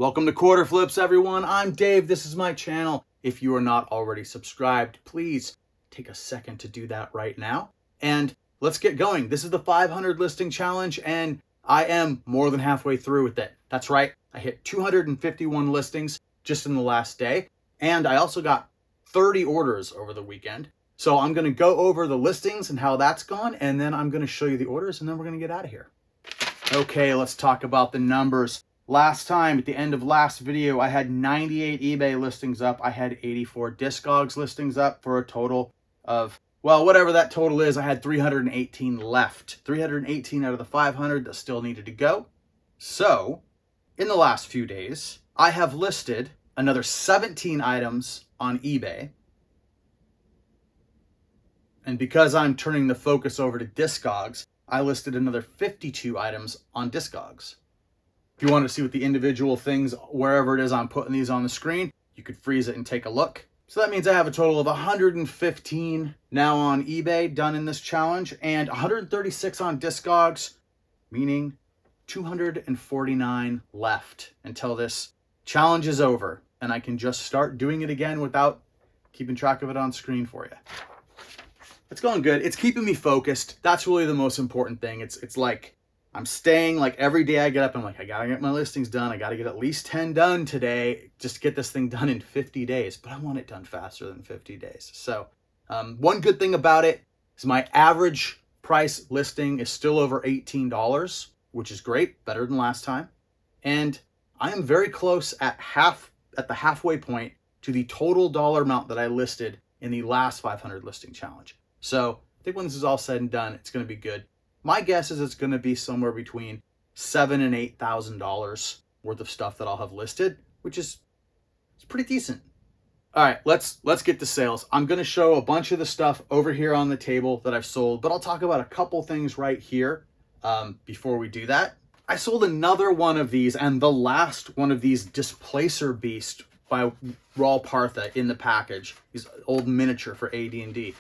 Welcome to Quarter Flips, everyone. I'm Dave. This is my channel. If you are not already subscribed, please take a second to do that right now. And let's get going. This is the 500 listing challenge, and I am more than halfway through with it. That's right. I hit 251 listings just in the last day. And I also got 30 orders over the weekend. So I'm going to go over the listings and how that's gone, and then I'm going to show you the orders, and then we're going to get out of here. Okay, let's talk about the numbers. Last time, at the end of last video, I had 98 eBay listings up. I had 84 Discogs listings up for a total of, well, whatever that total is. I had 318 left. 318 out of the 500 that still needed to go. So, in the last few days, I have listed another 17 items on eBay. And because I'm turning the focus over to Discogs, I listed another 52 items on Discogs. If you want to see what the individual things, wherever it is I'm putting these on the screen, you could freeze it and take a look. So that means I have a total of 115 now on eBay done in this challenge, and 136 on Discogs, meaning 249 left until this challenge is over, and I can just start doing it again without keeping track of it on screen for you. It's going good. It's keeping me focused. That's really the most important thing. It's like I'm staying, like every day I get up, I'm like, I gotta get my listings done. I gotta get at least 10 done today just to get this thing done in 50 days. But I want it done faster than 50 days. So one good thing about it is my average price listing is still over $18, which is great, better than last time. And I am very close at the halfway point to the total dollar amount that I listed in the last 500 listing challenge. So I think when this is all said and done, it's going to be good. My guess is it's going to be somewhere between $7,000 and $8,000 worth of stuff that I'll have listed, which is it's pretty decent. All right, let's get to sales. I'm going to show a bunch of the stuff over here on the table that I've sold, but I'll talk about a couple things right here before we do that. I sold another one of these, and the last one of these Displacer Beast by Raw Partha in the package. These old miniature for AD&D.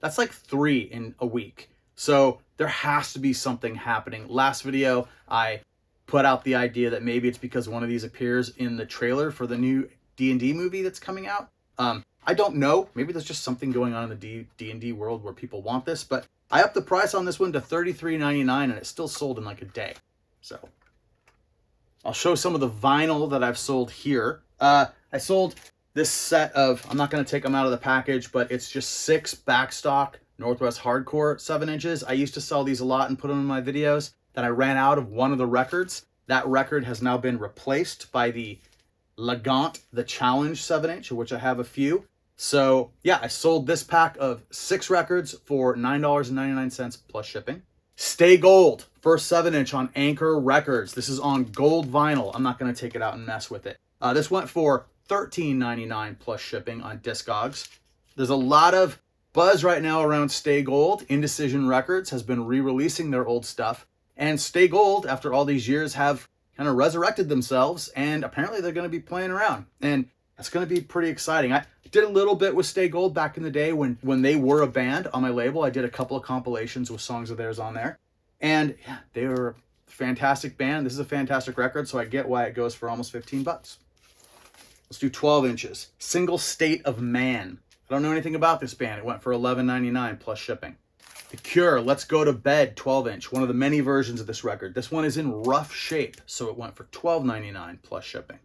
That's like 3 in a week. So there has to be something happening. Last video, I put out the idea that maybe it's because one of these appears in the trailer for the new D&D movie that's coming out. I don't know. Maybe there's just something going on in the D&D world where people want this, but I upped the price on this one to $33.99, and it's still sold in like a day. So I'll show some of the vinyl that I've sold here. I sold this set of, I'm not going to take them out of the package, but it's just 6 backstock Northwest Hardcore 7 inches. I used to sell these a lot and put them in my videos. Then I ran out of one of the records. That record has now been replaced by the Lagant, the Challenge 7 inch, of which I have a few. So yeah, I sold this pack of 6 records for $9.99 plus shipping. Stay Gold, first 7 inch on Anchor Records. This is on gold vinyl. I'm not going to take it out and mess with it. This went for $13.99 plus shipping on Discogs. There's a lot of buzz right now around Stay Gold. Indecision Records has been re-releasing their old stuff. And Stay Gold, after all these years, have kind of resurrected themselves. And apparently they're going to be playing around. And that's going to be pretty exciting. I did a little bit with Stay Gold back in the day when they were a band on my label. I did a couple of compilations with songs of theirs on there. And yeah, they were a fantastic band. This is a fantastic record, so I get why it goes for almost 15 bucks. Let's do 12 inches. Single State of Man. I don't know anything about this band. It went for $11.99 plus shipping. The Cure, Let's Go to Bed 12 inch. One of the many versions of this record. This one is in rough shape, so it went for $12.99 plus shipping.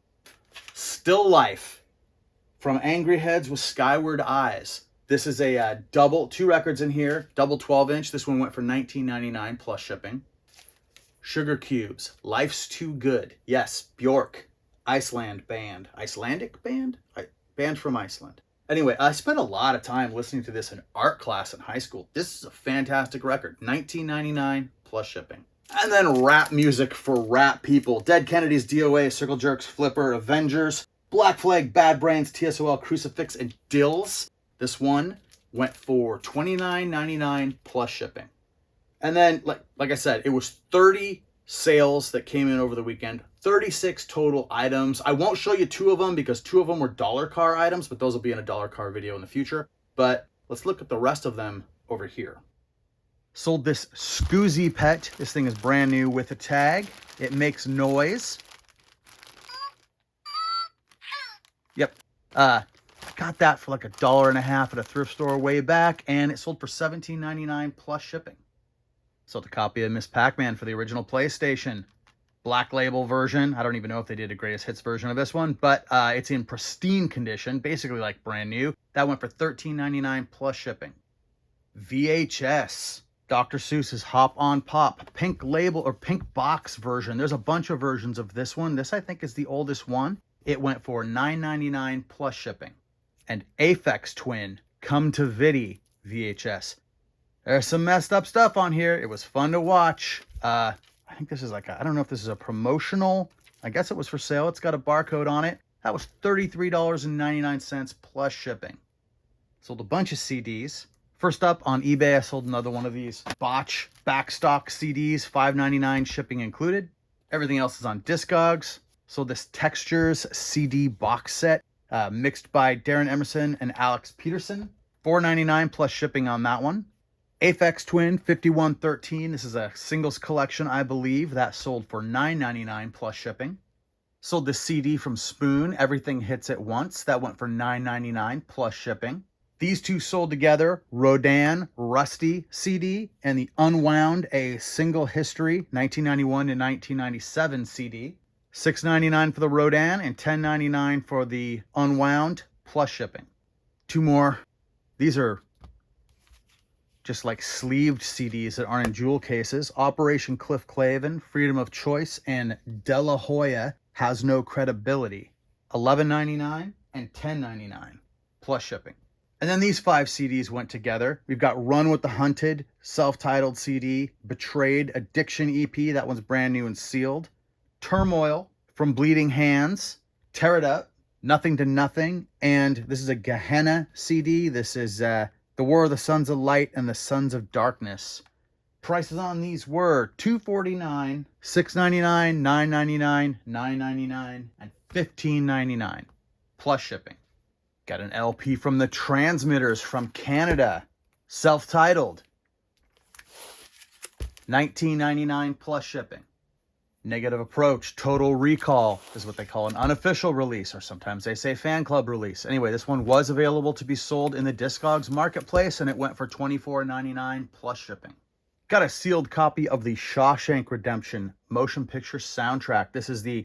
Still Life from Angry Heads with Skyward Eyes. This is a double, 2 records in here, double 12 inch. This one went for $19.99 plus shipping. Sugar Cubes, Life's Too Good. Yes, Bjork, Iceland band. Icelandic band? Band from Iceland. Anyway, I spent a lot of time listening to this in art class in high school. This is a fantastic record. $19.99 plus shipping. And then rap music for rap people. Dead Kennedys, DOA, Circle Jerks, Flipper, Avengers, Black Flag, Bad Brains, TSOL, Crucifix, and Dills. This one went for $29.99 plus shipping. And then, like I said, it was 30 sales that came in over the weekend. 36 total items. I won't show you 2 of them because 2 of them were dollar car items, but those will be in a dollar car video in the future. But let's look at the rest of them over here. Sold this Scoozy Pet. This thing is brand new with a tag. It makes noise. I got that for like $1.50 at a thrift store way back, and it sold for $17.99 plus shipping. Sold a copy of Miss Pac-Man for the original PlayStation. Black label version. I don't even know if they did a greatest hits version of this one, but it's in pristine condition, basically like brand new. That went for $13.99 plus shipping. VHS. Dr. Seuss's Hop on Pop, pink label or pink box version. There's a bunch of versions of this one. This, I think, is the oldest one. It went for $9.99 plus shipping. And Aphex Twin, Come to Vidi VHS. There's some messed up stuff on here. It was fun to watch. I think this is like I don't know if this is a promotional. I guess it was for sale. It's got a barcode on it. That was $33.99 plus shipping. Sold a bunch of CDs. First up on eBay, I sold another one of these Botch backstock CDs, $5.99 shipping included. Everything else is on Discogs. Sold this Textures CD box set, mixed by Darren Emerson and Alex Peterson. $4.99 plus shipping on that one. Aphex Twin 5113. This is a singles collection, I believe. That sold for $9.99 plus shipping. Sold this CD from Spoon, Everything Hits at Once. That went for $9.99 plus shipping. These two sold together, Rodan Rusty CD and the Unwound, a Single History 1991 to 1997 CD. $6.99 for the Rodan and $10.99 for the Unwound plus shipping. Two more. These are just like sleeved CDs that aren't in jewel cases. Operation Cliff Clavin, Freedom of Choice, and De La Hoya Has No Credibility. $11.99 and $10.99 plus shipping. And then these 5 CDs went together. We've got Run with the Hunted, self-titled CD, Betrayed, Addiction EP, that one's brand new and sealed. Turmoil from Bleeding Hands, Tear It Up, Nothing to Nothing, and this is a Gehenna CD. This is The War of the Sons of Light and the Sons of Darkness. Prices on these were $249, $6.99, $9.99, $9.99, and $15.99 plus shipping. Got an LP from the Transmitters from Canada, self-titled, $19.99 plus shipping. Negative Approach, Total Recall is what they call an unofficial release, or sometimes they say fan club release. Anyway, this one was available to be sold in the Discogs marketplace, and it went for $24.99 plus shipping. Got a sealed copy of the Shawshank Redemption motion picture soundtrack. This is the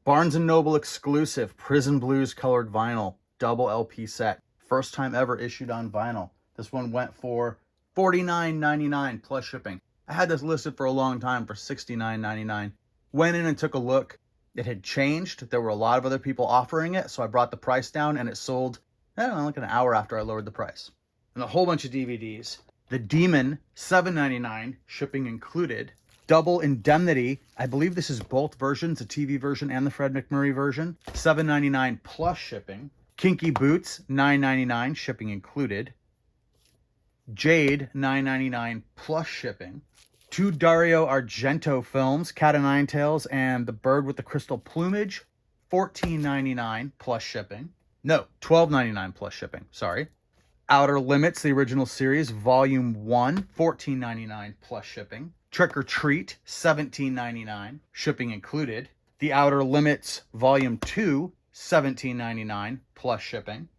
Barnes & Noble exclusive Prison Blues colored vinyl double LP set. First time ever issued on vinyl. This one went for $49.99 plus shipping. I had this listed for a long time for $69.99. Went in and took a look. It had changed. There were a lot of other people offering it, so I brought the price down and it sold, I don't know, like an hour after I lowered the price. And a whole bunch of DVDs. The Demon, $7.99, shipping included. Double Indemnity, I believe this is both versions, the TV version and the Fred McMurray version. $7.99 plus shipping. Kinky Boots, $9.99, shipping included. Jade, $9.99 plus shipping. 2 Dario Argento films, Cat o' Nine Tails and The Bird with the Crystal Plumage, $14.99 plus shipping. No, $12.99 plus shipping, sorry. Outer Limits, the original series, Volume 1, $14.99 plus shipping. Trick or Treat, $17.99, shipping included. The Outer Limits, Volume 2, $17.99 plus shipping.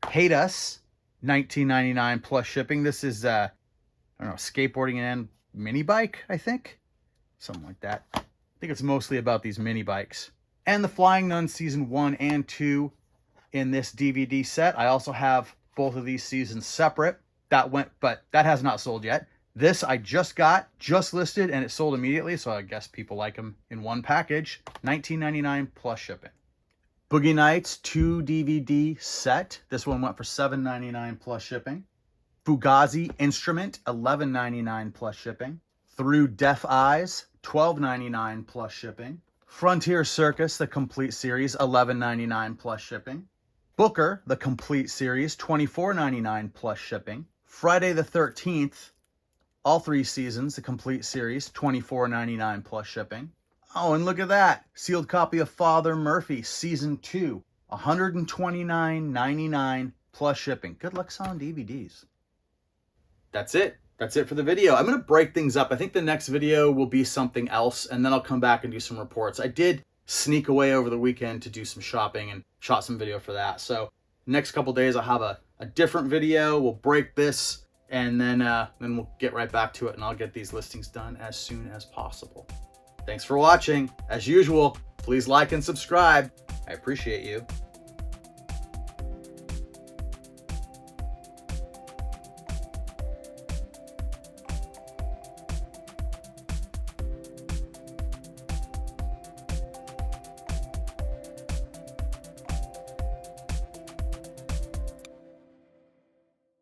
Hate Us, $19.99 plus shipping. This is, I don't know, skateboarding and mini bike, I think. Something like that. I think it's mostly about these mini bikes. And The Flying Nun Season 1 and 2 in this DVD set. I also have both of these seasons separate. That went, but that has not sold yet. This I just got, just listed, and it sold immediately, so I guess people like them in one package. $19.99 plus shipping. Boogie Nights 2 DVD set. This one went for $7.99 plus shipping. Fugazi Instrument, $11.99 plus shipping. Through Deaf Eyes, $12.99 plus shipping. Frontier Circus, the complete series, $11.99 plus shipping. Booker, the complete series, $24.99 plus shipping. Friday the 13th, all 3 seasons, the complete series, $24.99 plus shipping. Oh, and look at that. Sealed copy of Father Murphy, Season 2, $129.99 plus shipping. Good luck selling DVDs. That's it. That's it for the video. I'm going to break things up. I think the next video will be something else, and then I'll come back and do some reports. I did sneak away over the weekend to do some shopping and shot some video for that. So Next couple days, I'll have a different video. We'll break this, and then we'll get right back to it, and I'll get these listings done as soon as possible. Thanks for watching. As usual, please like and subscribe. I appreciate you.